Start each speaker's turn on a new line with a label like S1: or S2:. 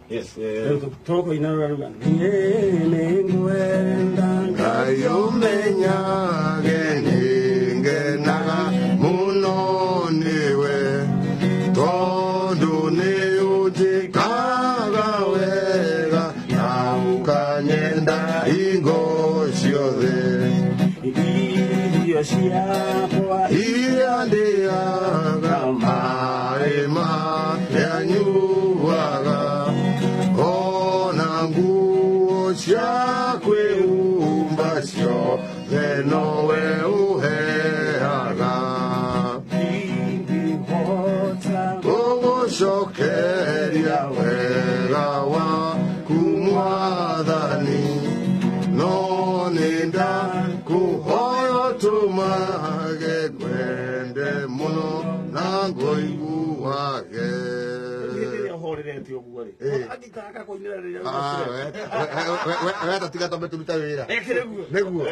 S1: Yes.
S2: Toko inaruga. Ningwenda
S3: Kayomenya geninge naga muno niwe. Tondo ne utikaga wega naukanyenda ingo shiothe.
S2: Iyo shiapwa
S3: Iandiaga marema yanyuaga ona nguo ciakwe umbacio thenowe uheaga ũgũcokeria wega waku Mwathani no nĩndakũhoya tũmage kwende mũno na ngũiguage. Weta tiga tũme tũruta wĩra nĩguo